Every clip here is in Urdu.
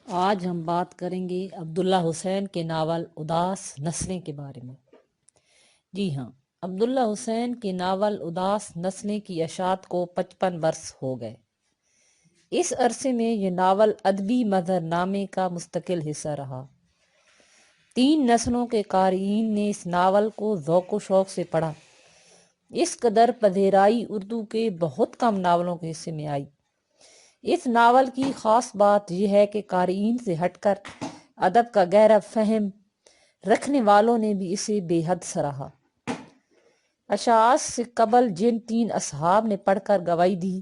آج ہم بات کریں گے عبداللہ حسین کے ناول اداس نسلیں کے بارے میں۔ جی ہاں، عبداللہ حسین کے ناول اداس نسلیں کی اشاعت کو 55 برس ہو گئے۔ اس عرصے میں یہ ناول ادبی منظرنامے کا مستقل حصہ رہا۔ 3 نسلوں کے قارئین نے اس ناول کو ذوق و شوق سے پڑھا۔ اس قدر پذیرائی اردو کے بہت کم ناولوں کے حصے میں آئی۔ اس ناول کی خاص بات یہ ہے کہ قارئین سے ہٹ کر ادب کا گہرا فہم رکھنے والوں نے بھی اسے بے حد سراہا۔ اشعاعت سے قبل جن 3 اصحاب نے پڑھ کر گواہی دی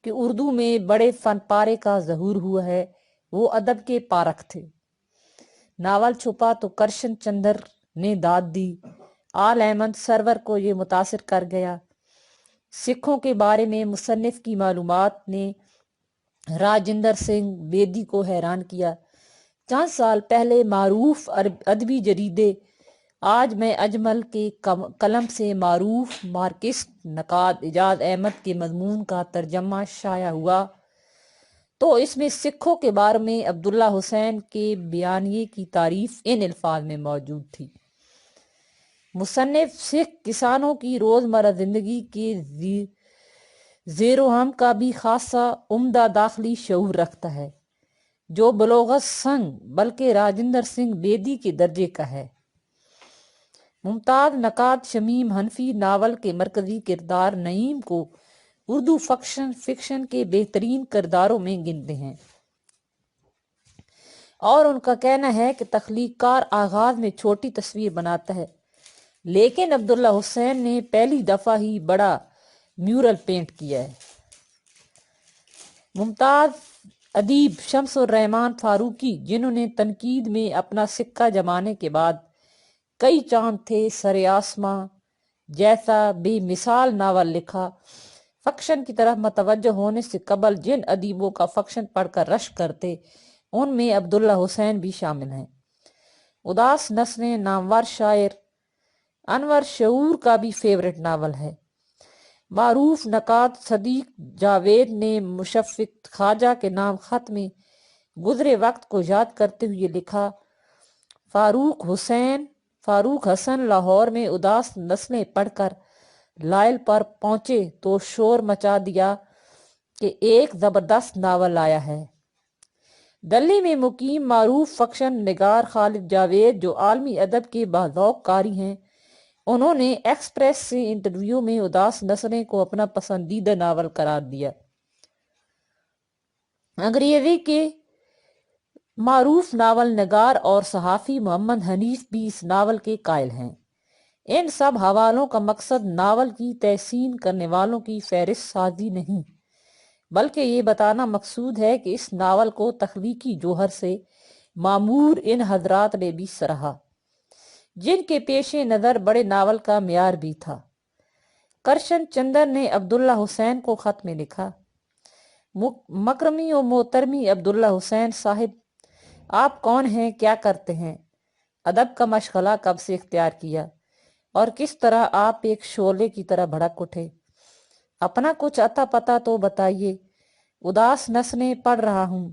کہ اردو میں بڑے فن پارے کا ظہور ہوا ہے، وہ ادب کے پارکھ تھے۔ ناول چھپا تو کرشن چندر نے داد دی۔ آل احمد سرور کو یہ متاثر کر گیا۔ سکھوں کے بارے میں مصنف کی معلومات نے راجندر سنگھ بیدی کو حیران کیا۔ چند سال پہلے معروف ادبی جریدے آج میں اجمل کے قلم سے معروف مارکسٹ نقاد اعجاز احمد کے مضمون کا ترجمہ شائع ہوا تو اس میں سکھوں کے بارے میں عبداللہ حسین کے بیانیے کی تعریف ان الفاظ میں موجود تھی: مصنف سکھ کسانوں کی روزمرہ زندگی کے زیر و ہم کا بھی خاصا عمدہ داخلی شعور رکھتا ہے، جو بلوغت سنگ بلکہ راجندر سنگھ بیدی کے درجے کا ہے۔ ممتاز نقاد شمیم حنفی ناول کے مرکزی کردار نعیم کو اردو فکشن کے بہترین کرداروں میں گنتے ہیں، اور ان کا کہنا ہے کہ تخلیق کار آغاز میں چھوٹی تصویر بناتا ہے، لیکن عبداللہ حسین نے پہلی دفعہ ہی بڑا میورل پینٹ کیا ہے۔ ممتاز ادیب شمس الرحمن فاروقی، جنہوں نے تنقید میں اپنا سکہ جمانے کے بعد کئی چاند تھے سر آسماں جیسا بے مثال ناول لکھا، فکشن کی طرف متوجہ ہونے سے قبل جن ادیبوں کا فکشن پڑھ کر رشک کرتے ان میں عبداللہ حسین بھی شامل ہیں۔ اداس نسلیں نامور شاعر انور شعور کا بھی فیورٹ ناول ہے۔ معروف نقاد صدیق جاوید نے مشفق خواجہ کے نام خط میں گزرے وقت کو یاد کرتے ہوئے لکھا: فاروق حسن لاہور میں اداس نسلیں پڑھ کر لائل پر پہنچے تو شور مچا دیا کہ ایک زبردست ناول آیا ہے۔ دلی میں مقیم معروف فکشن نگار خالد جاوید، جو عالمی ادب کے باذوق قاری ہیں، انہوں نے ایکسپریس سے انٹرویو میں اداس نسلیں کو اپنا پسندیدہ ناول قرار دیا۔ انگریزی کے معروف ناول نگار اور صحافی محمد حنیف بھی اس ناول کے قائل ہیں۔ ان سب حوالوں کا مقصد ناول کی تحسین کرنے والوں کی فہرست سازی نہیں، بلکہ یہ بتانا مقصود ہے کہ اس ناول کو تخلیقی جوہر سے معمور ان حضرات نے بھی سراہا، جن کے پیش نظر بڑے ناول کا معیار بھی تھا۔ کرشن چندر نے عبداللہ حسین کو خط میں لکھا: مکرمی و محترمی عبداللہ حسین صاحب، آپ کون ہیں، کیا کرتے ہیں، ادب کا مشغلہ کب سے اختیار کیا، اور کس طرح آپ ایک شعلے کی طرح بھڑک اٹھے؟ اپنا کچھ عطا پتہ تو بتائیے۔ اداس نسلیں پڑھ رہا ہوں،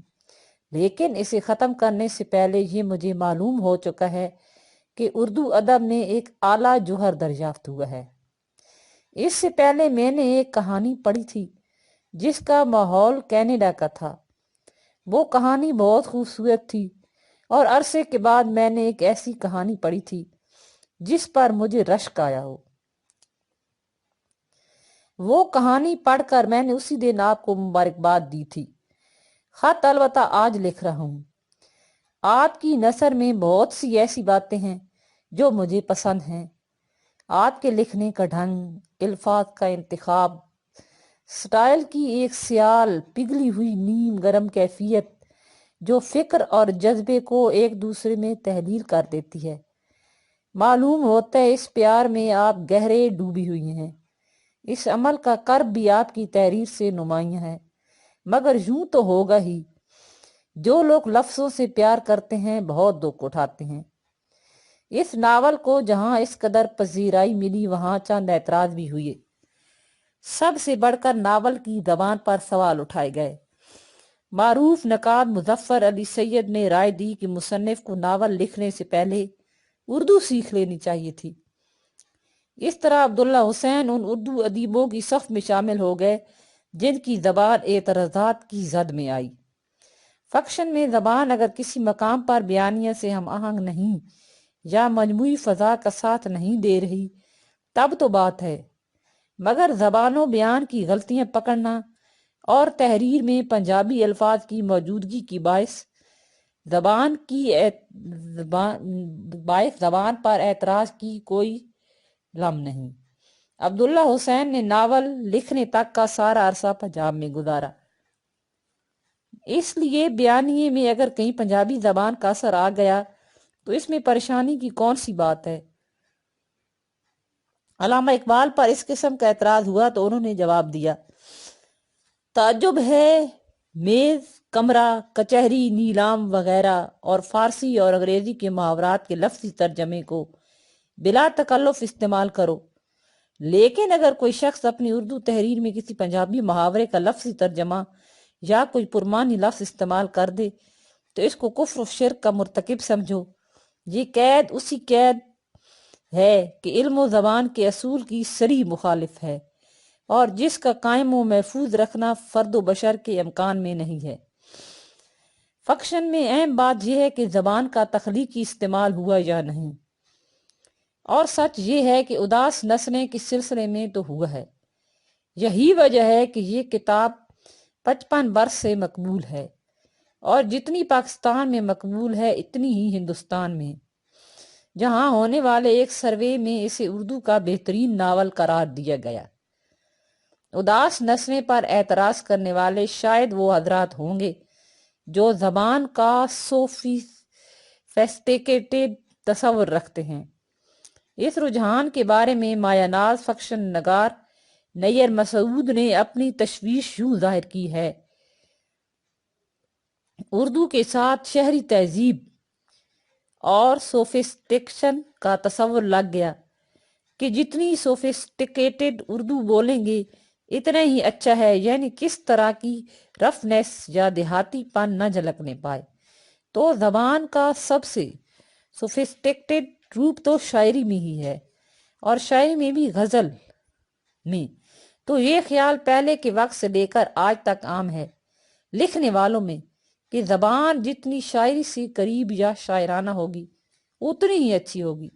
لیکن اسے ختم کرنے سے پہلے یہ مجھے معلوم ہو چکا ہے کہ اردو ادب میں ایک اعلیٰ جوہر دریافت ہوا ہے۔ اس سے پہلے میں نے ایک کہانی پڑھی تھی جس کا ماحول کینیڈا کا تھا۔ وہ کہانی بہت خوبصورت تھی، اور عرصے کے بعد میں نے ایک ایسی کہانی پڑھی تھی جس پر مجھے رشک آیا ہو۔ وہ کہانی پڑھ کر میں نے اسی دن آپ کو مبارکباد دی تھی۔ خط البتہ آج لکھ رہا ہوں۔ آپ کی نثر میں بہت سی ایسی باتیں ہیں جو مجھے پسند ہیں۔ آپ کے لکھنے کا ڈھنگ، الفاظ کا انتخاب، سٹائل کی ایک سیال پگھلی ہوئی نیم گرم کیفیت جو فکر اور جذبے کو ایک دوسرے میں تحلیل کر دیتی ہے۔ معلوم ہوتا ہے اس پیار میں آپ گہرے ڈوبی ہوئی ہیں۔ اس عمل کا کرب بھی آپ کی تحریر سے نمایاں ہے، مگر یوں تو ہوگا ہی، جو لوگ لفظوں سے پیار کرتے ہیں بہت دکھ اٹھاتے ہیں۔ اس ناول کو جہاں اس قدر پذیرائی ملی وہاں چند اعتراض بھی ہوئے۔ سب سے بڑھ کر ناول کی زبان پر سوال اٹھائے گئے۔ معروف نقاد مظفر علی سید نے رائے دی کہ مصنف کو ناول لکھنے سے پہلے اردو سیکھ لینی چاہیے تھی۔ اس طرح عبداللہ حسین ان اردو ادیبوں کی صف میں شامل ہو گئے جن کی زبان اعتراضات کی زد میں آئی۔ فکشن میں زبان اگر کسی مقام پر بیانیہ سے ہم آہنگ نہیں یا مجموعی فضا کا ساتھ نہیں دے رہی تب تو بات ہے، مگر زبان و بیان کی غلطیاں پکڑنا اور تحریر میں پنجابی الفاظ کی موجودگی کی زبان پر اعتراض کی کوئی لم نہیں۔ عبداللہ حسین نے ناول لکھنے تک کا سارا عرصہ پنجاب میں گزارا، اس لیے بیانیے میں اگر کہیں پنجابی زبان کا اثر آ گیا تو اس میں پریشانی کی کون سی بات ہے؟ علامہ اقبال پر اس قسم کا اعتراض ہوا تو انہوں نے جواب دیا، تعجب ہے میز، کمرہ، کچہری، نیلام وغیرہ اور فارسی اور انگریزی کے محاورات کے لفظی ترجمے کو بلا تکلف استعمال کرو، لیکن اگر کوئی شخص اپنی اردو تحریر میں کسی پنجابی محاورے کا لفظی ترجمہ یا کوئی پرمانی لفظ استعمال کر دے تو اس کو کفر و شرک کا مرتکب سمجھو۔ یہ قید اسی قید ہے کہ علم و زبان کے اصول کی صریح مخالف ہے اور جس کا قائم و محفوظ رکھنا فرد و بشر کے امکان میں نہیں ہے۔ فکشن میں اہم بات یہ ہے کہ زبان کا تخلیقی استعمال ہوا یا نہیں، اور سچ یہ ہے کہ اداس نسلیں کے سلسلے میں تو ہوا ہے۔ یہی وجہ ہے کہ یہ کتاب 55 برس سے مقبول ہے، اور جتنی پاکستان میں مقبول ہے اتنی ہی ہندوستان میں، جہاں ہونے والے ایک سروے میں اسے اردو کا بہترین ناول قرار دیا گیا۔ اداس نسلیں پر اعتراض کرنے والے شاید وہ حضرات ہوں گے جو زبان کا سوفیسٹیکیٹڈ تصور رکھتے ہیں۔ اس رجحان کے بارے میں مایہ ناز فکشن نگار نیر مسعود نے اپنی تشویش یوں ظاہر کی ہے، اردو کے ساتھ شہری تہذیب اور سوفیسٹیکشن کا تصور لگ گیا کہ جتنی سوفیسٹیکیٹڈ اردو بولیں گے اتنا ہی اچھا ہے، یعنی کس طرح کی رفنیس یا دیہاتی پن نہ جھلکنے پائے۔ تو زبان کا سب سے سوفیسٹیکیٹڈ روپ تو شاعری میں ہی ہے، اور شاعری میں بھی غزل میں تو یہ خیال پہلے کے وقت سے لے کر آج تک عام ہے لکھنے والوں میں کہ زبان جتنی شاعری سے قریب یا شاعرانہ ہوگی اتنی ہی اچھی ہوگی۔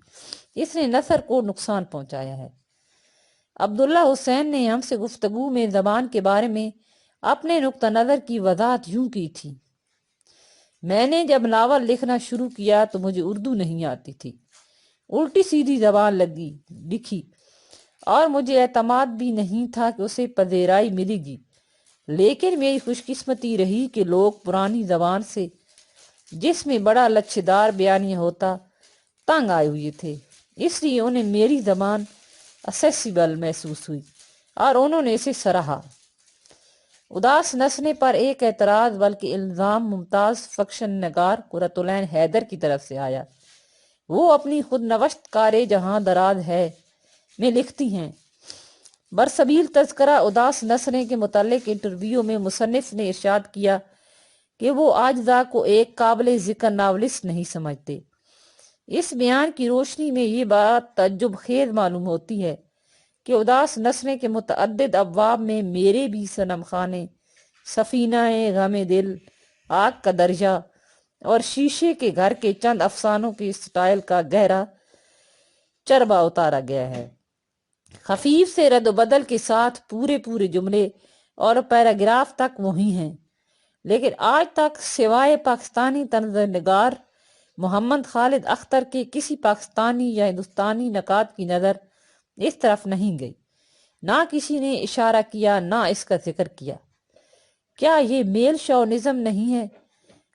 اس نے نثر کو نقصان پہنچایا ہے۔ عبداللہ حسین نے ہم سے گفتگو میں زبان کے بارے میں اپنے نقطہ نظر کی وضاحت یوں کی تھی، میں نے جب ناول لکھنا شروع کیا تو مجھے اردو نہیں آتی تھی، الٹی سیدھی زبان لکھی، اور مجھے اعتماد بھی نہیں تھا کہ اسے پذیرائی ملے گی، لیکن میری خوش قسمتی رہی کہ لوگ پرانی زبان سے جس میں بڑا لچھدار بیانیہ ہوتا تنگ آئے ہوئے تھے، اس لیے انہیں میری زبان اسیسیبل محسوس ہوئی اور انہوں نے اسے سراہا۔ اداس نسلیں پر ایک اعتراض بلکہ الزام ممتاز فکشن نگار قرۃ العین حیدر کی طرف سے آیا۔ وہ اپنی خود نوشت کارِ جہاں دراز ہے میں لکھتی ہیں، برسبیل تذکرہ اداس نسلیں کے متعلق انٹرویو میں مصنف نے ارشاد کیا کہ وہ عاجزہ کو ایک قابل ذکر ناولسٹ نہیں سمجھتے۔ اس بیان کی روشنی میں یہ بات تعجب خیز معلوم ہوتی ہے کہ اداس نسلیں کے متعدد ابواب میں میرے بھی صنم خانے، سفینہ غم دل، آگ کا درجہ اور شیشے کے گھر کے چند افسانوں کے سٹائل کا گہرا چربہ اتارا گیا ہے۔ خفیف سے رد و بدل کے ساتھ پورے جملے اور پیراگراف تک وہی ہیں، لیکن آج تک سوائے پاکستانی طنز نگار محمد خالد اختر کے کسی پاکستانی یا ہندوستانی نقاد کی نظر اس طرف نہیں گئی، نہ کسی نے اشارہ کیا نہ اس کا ذکر کیا۔ کیا یہ میل شاونزم نہیں ہے؟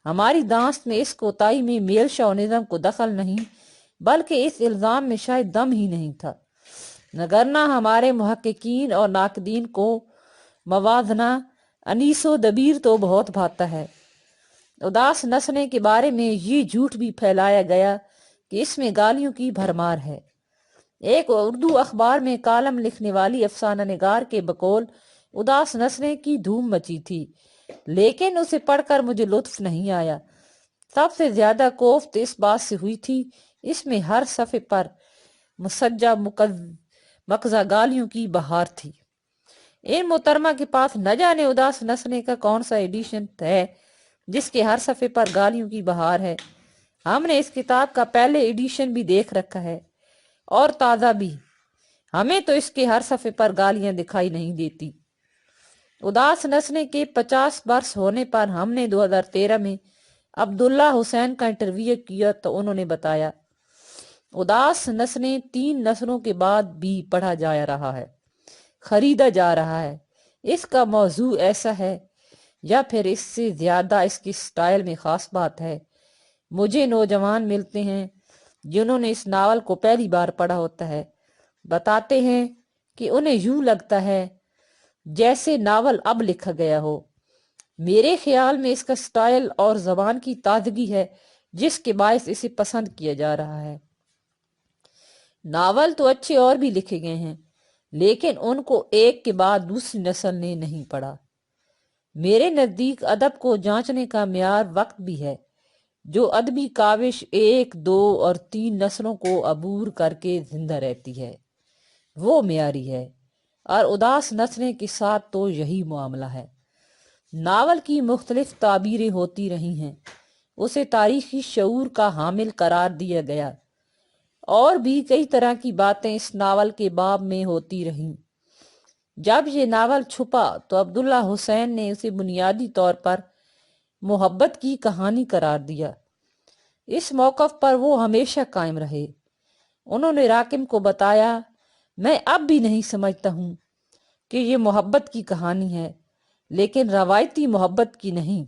ہماری دانست میں اس کوتاہی میں میل شاونزم کو دخل نہیں بلکہ اس الزام میں شاید دم ہی نہیں تھا، نگرنہ ہمارے محققین اور ناقدین کو موازنہ انیس و دبیر تو بہت بھاتا ہے۔ اداس نسلیں کے بارے میں یہ جھوٹ بھی پھیلایا گیا کہ اس میں گالیوں کی بھرمار ہے۔ ایک اردو اخبار میں کالم لکھنے والی افسانہ نگار کے بقول اداس نسلیں کی دھوم مچی تھی لیکن اسے پڑھ کر مجھے لطف نہیں آیا۔ سب سے زیادہ کوفت اس بات سے ہوئی تھی، اس میں ہر صفحے پر مسجع مقزہ گالیوں کی بہار تھی۔ ان محترمہ کے پاس نہ جانے اداس نسنے کا کون سا ایڈیشن ہے جس کے ہر صفحے پر گالیوں کی بہار ہے۔ ہم نے اس کتاب کا پہلے ایڈیشن بھی دیکھ رکھا ہے اور تازہ بھی، ہمیں تو اس کے ہر صفحے پر گالیاں دکھائی نہیں دیتی۔ اداس نسنے کے 50 برس ہونے پر ہم نے 2013 میں عبداللہ حسین کا انٹرویو کیا تو انہوں نے بتایا اداس نسنے 3 نسلوں کے بعد بھی پڑھا جا رہا ہے، خریدا جا رہا ہے۔ اس کا موضوع ایسا ہے یا پھر اس سے زیادہ اس کی سٹائل میں خاص بات ہے۔ مجھے نوجوان ملتے ہیں جنہوں نے اس ناول کو پہلی بار پڑھا ہوتا ہے، بتاتے ہیں کہ انہیں یوں لگتا ہے جیسے ناول اب لکھا گیا ہو۔ میرے خیال میں اس کا سٹائل اور زبان کی تازگی ہے جس کے باعث اسے پسند کیا جا رہا ہے۔ ناول تو اچھے اور بھی لکھے گئے ہیں لیکن ان کو ایک کے بعد دوسری نسل نے نہیں پڑھا۔ میرے نزدیک ادب کو جانچنے کا معیار وقت بھی ہے۔ جو ادبی کاوش 1، 2 اور 3 نسلوں کو عبور کر کے زندہ رہتی ہے وہ معیاری ہے، اور اداس نسلیں کے ساتھ تو یہی معاملہ ہے۔ ناول کی مختلف تعبیریں ہوتی رہی ہیں، اسے تاریخی شعور کا حامل قرار دیا گیا، اور بھی کئی طرح کی باتیں اس ناول کے باب میں ہوتی رہیں۔ جب یہ ناول چھپا تو عبداللہ حسین نے اسے بنیادی طور پر محبت کی کہانی قرار دیا۔ اس موقف پر وہ ہمیشہ قائم رہے۔ انہوں نے راکم کو بتایا، میں اب بھی نہیں سمجھتا ہوں کہ یہ محبت کی کہانی ہے، لیکن روایتی محبت کی نہیں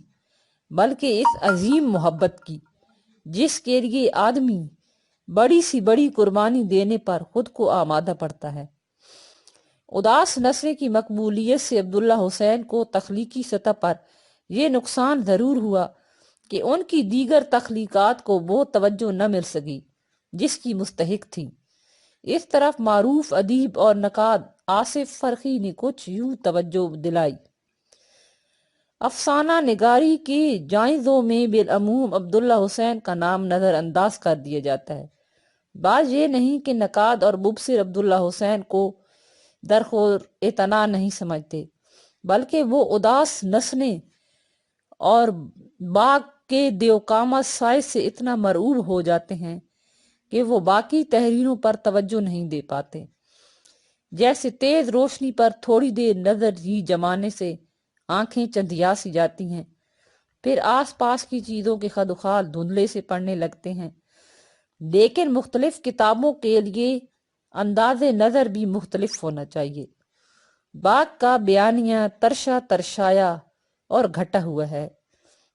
بلکہ اس عظیم محبت کی جس کے لیے آدمی بڑی سی بڑی قربانی دینے پر خود کو آمادہ پڑتا ہے۔ اداس نسلیں کی مقبولیت سے عبداللہ حسین کو تخلیقی سطح پر یہ نقصان ضرور ہوا کہ ان کی دیگر تخلیقات کو وہ توجہ نہ مل سکی جس کی مستحق تھی۔ اس طرف معروف ادیب اور نقاد آصف فرخی نے کچھ یوں توجہ دلائی۔ افسانہ نگاری کے جائزوں میں بالعموم عبداللہ حسین کا نام نظر انداز کر دیا جاتا ہے۔ بات یہ نہیں کہ نقاد اور مبصر عبداللہ حسین کو درخور اعتنا نہیں سمجھتے، بلکہ وہ اداس نسنے اور باغ کے دیوکامہ سائز سے اتنا مرعوب ہو جاتے ہیں کہ وہ باقی تحریروں پر توجہ نہیں دے پاتے۔ جیسے تیز روشنی پر تھوڑی دیر نظر ہی جمانے سے آنکھیں چندھیا سی جاتی ہیں، پھر آس پاس کی چیزوں کے خدوخال دھندلے سے پڑنے لگتے ہیں۔ لیکن مختلف کتابوں کے لیے انداز نظر بھی مختلف ہونا چاہیے۔ باغ کا بیانیہ ترشا ترشایا اور گھٹا ہوا ہے،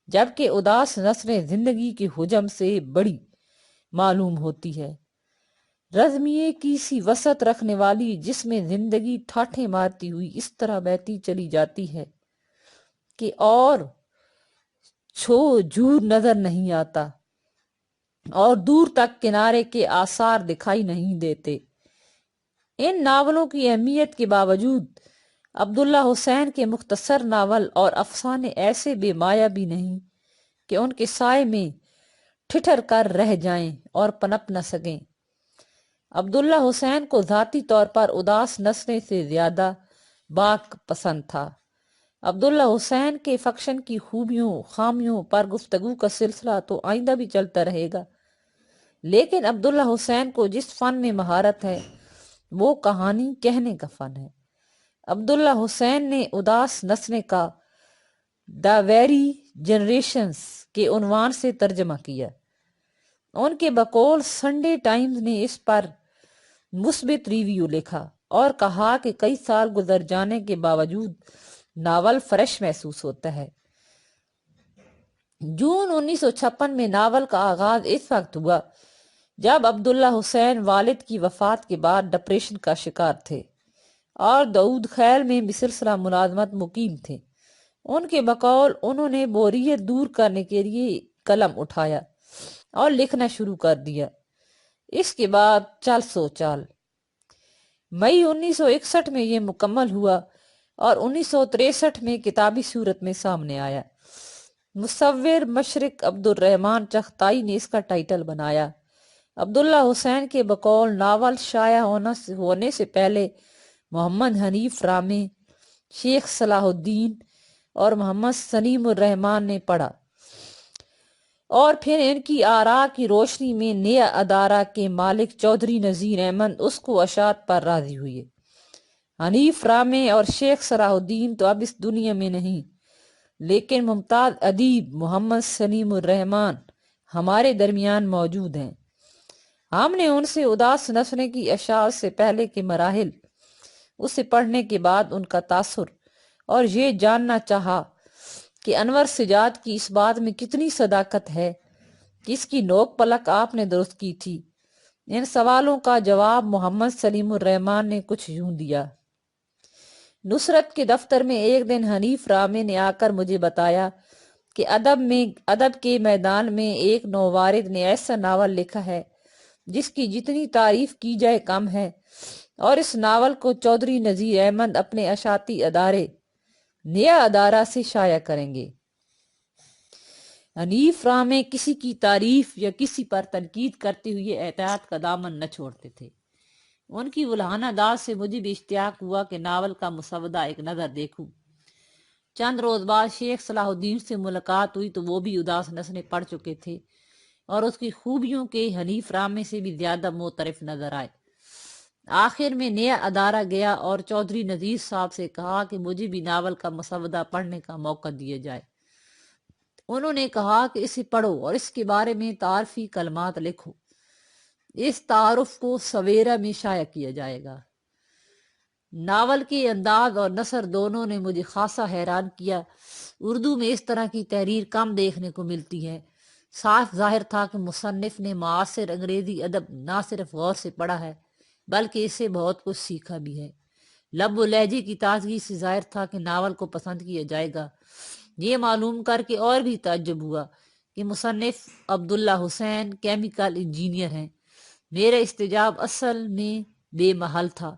جبکہ اداس نثریں زندگی کے حجم سے بڑی معلوم ہوتی ہے، رزمیے کی سی وسعت رکھنے والی، جس میں زندگی ٹھاٹھیں مارتی ہوئی اس طرح بہتی چلی جاتی ہے کہ اور چھو جور نظر نہیں آتا اور دور تک کنارے کے آثار دکھائی نہیں دیتے۔ ان ناولوں کی اہمیت کے باوجود عبداللہ حسین کے مختصر ناول اور افسانے ایسے بے مایہ بھی نہیں کہ ان کے سائے میں ٹھٹر کر رہ جائیں اور پنپ نہ سکیں۔ عبداللہ حسین کو ذاتی طور پر اداس نسنے سے زیادہ باغ پسند تھا۔ عبداللہ حسین کے فکشن کی خوبیوں خامیوں پر گفتگو کا سلسلہ تو آئندہ بھی چلتا رہے گا، لیکن عبداللہ حسین کو جس فن میں مہارت ہے وہ کہانی کہنے کا فن ہے۔ عبداللہ حسین نے اداس نسنے کا "دا ویری جنریشنز" کے عنوان سے ترجمہ کیا۔ ان کے بقول سنڈے ٹائمز نے اس پر مثبت ریویو لکھا اور کہا کہ کئی سال گزر جانے کے باوجود ناول فریش محسوس ہوتا ہے۔ جون 1956 میں ناول کا آغاز اس وقت ہوا جب عبداللہ حسین والد کی وفات کے بعد ڈپریشن کا شکار تھے اور داؤد خیل میں بسلسلہ ملازمت مقیم تھے۔ ان کے بقول انہوں نے بوریت دور کرنے کے لیے قلم اٹھایا اور لکھنا شروع کر دیا۔ اس کے بعد چل سو چال۔ مئی 1961 میں یہ مکمل ہوا اور 1963 میں کتابی صورت میں سامنے آیا۔ مصور مشرق عبد الرحمن چغتائی نے اس کا ٹائٹل بنایا۔ عبداللہ حسین کے بقول ناول شائع ہونے سے پہلے محمد حنیف رامے، شیخ صلاح الدین اور محمد سلیم الرحمن نے پڑھا اور پھر ان کی آراء کی روشنی میں نیا ادارہ کے مالک چودھری نذیر احمد اس کو اشاعت پر راضی ہوئے۔ حنیف رامے اور شیخ صلاح الدین تو اب اس دنیا میں نہیں، لیکن ممتاز ادیب محمد سلیم الرحمن ہمارے درمیان موجود ہیں۔ ہم نے ان سے اداس نسلیں کی اشعار سے پہلے کے مراحل، اسے پڑھنے کے بعد ان کا تاثر، اور یہ جاننا چاہا کہ انور سجاد کی اس بات میں کتنی صداقت ہے کہ اس کی نوک پلک آپ نے درست کی تھی۔ ان سوالوں کا جواب محمد سلیم الرحمن نے کچھ یوں دیا۔ نصرت کے دفتر میں ایک دن حنیف رامے نے آ کر مجھے بتایا کہ ادب کے میدان میں ایک نووارد نے ایسا ناول لکھا ہے جس کی جتنی تعریف کی جائے کم ہے، اور اس ناول کو چودھری نذیر احمد اپنے اشاعتی ادارے نیا ادارہ سے شائع کریں گے۔ حنیف رامے کسی کی تعریف یا کسی پر تنقید کرتے ہوئے احتیاط کا دامن نہ چھوڑتے تھے۔ ان کی الہانہ داد سے مجھے بھی اشتیاق ہوا کہ ناول کا مسودہ ایک نظر دیکھوں۔ چند روز بعد شیخ صلاح الدین سے ملاقات ہوئی تو وہ بھی اداس نسلیں پڑھ چکے تھے اور اس کی خوبیوں کے حنیف رامے سے بھی زیادہ معترف نظر آئے۔ آخر میں نیا ادارہ گیا اور چودھری نذیر صاحب سے کہا کہ مجھے بھی ناول کا مسودہ پڑھنے کا موقع دیا جائے۔ انہوں نے کہا کہ اسے پڑھو اور اس کے بارے میں تعارفی کلمات لکھو، اس تعارف کو سویرا میں شائع کیا جائے گا۔ ناول کے انداز اور نثر دونوں نے مجھے خاصا حیران کیا۔ اردو میں اس طرح کی تحریر کم دیکھنے کو ملتی ہے۔ صاف ظاہر تھا کہ مصنف نے معاصر انگریزی ادب نہ صرف غور سے پڑھا ہے بلکہ اس سے بہت کچھ سیکھا بھی ہے۔ لب و لہجے کی تازگی سے ظاہر تھا کہ ناول کو پسند کیا جائے گا۔ یہ معلوم کر کے اور بھی تعجب ہوا کہ مصنف عبداللہ حسین کیمیکل انجینئر ہیں۔ میرا استجاب اصل میں بے محل تھا۔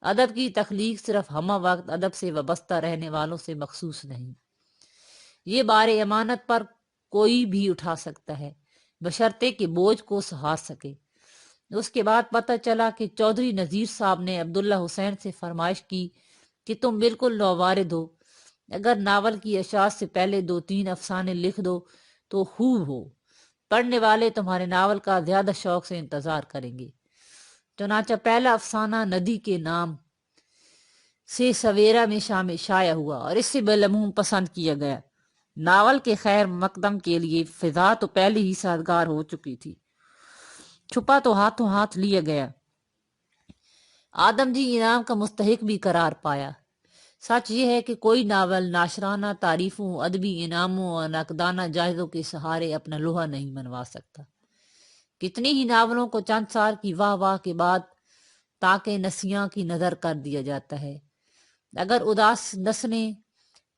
ادب کی تخلیق صرف ہمہ وقت ادب سے وابستہ رہنے والوں سے مخصوص نہیں، یہ بار امانت پر کوئی بھی اٹھا سکتا ہے بشرطے کہ بوجھ کو سہا سکے۔ اس کے بعد پتہ چلا کہ چودھری نذیر صاحب نے عبداللہ حسین سے فرمائش کی کہ تم بالکل نووارد ہو، اگر ناول کی اشاعت سے پہلے 2-3 افسانے لکھ دو تو خوب ہو، پڑھنے والے تمہارے ناول کا زیادہ شوق سے انتظار کریں گے۔ چنانچہ پہلا افسانہ ندی کے نام سے سویرا میں شائع ہوا اور اس سے بالعموم پسند کیا گیا۔ ناول کے خیر مقدم کے لیے فضا تو پہلے ہی سازگار ہو چکی تھی، چھپا تو ہاتھوں ہاتھ لیا گیا۔ آدم جی انعام کا مستحق بھی قرار پایا۔ سچ یہ ہے کہ کوئی ناول ناشرانہ تعریفوں، ادبی انعاموں اور نقدانہ جائزوں کے سہارے اپنا لوہا نہیں منوا سکتا۔ کتنی ہی ناولوں کو چند سال کی واہ واہ کے بعد تاکہ نسیاں کی نظر کر دیا جاتا ہے۔ اگر اداس نسلیں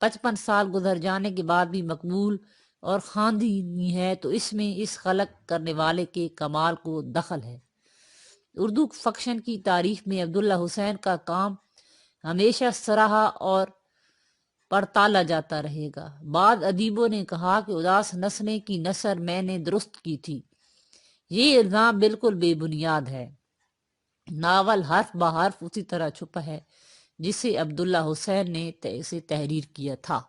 55 سال گزر جانے کے بعد بھی مقبول اور خواندنی ہے تو اس میں اس خلق کرنے والے کے کمال کو دخل ہے۔ اردو فکشن کی تاریخ میں عبداللہ حسین کا کام ہمیشہ سراہا اور پڑتالا جاتا رہے گا۔ بعض ادیبوں نے کہا کہ اداس نسلیں کی نثر میں نے درست کی تھی۔ یہ الزام بالکل بے بنیاد ہے۔ ناول حرف بہ حرف اسی طرح چھپا ہے جسے عبداللہ حسین نے اسے تحریر کیا تھا۔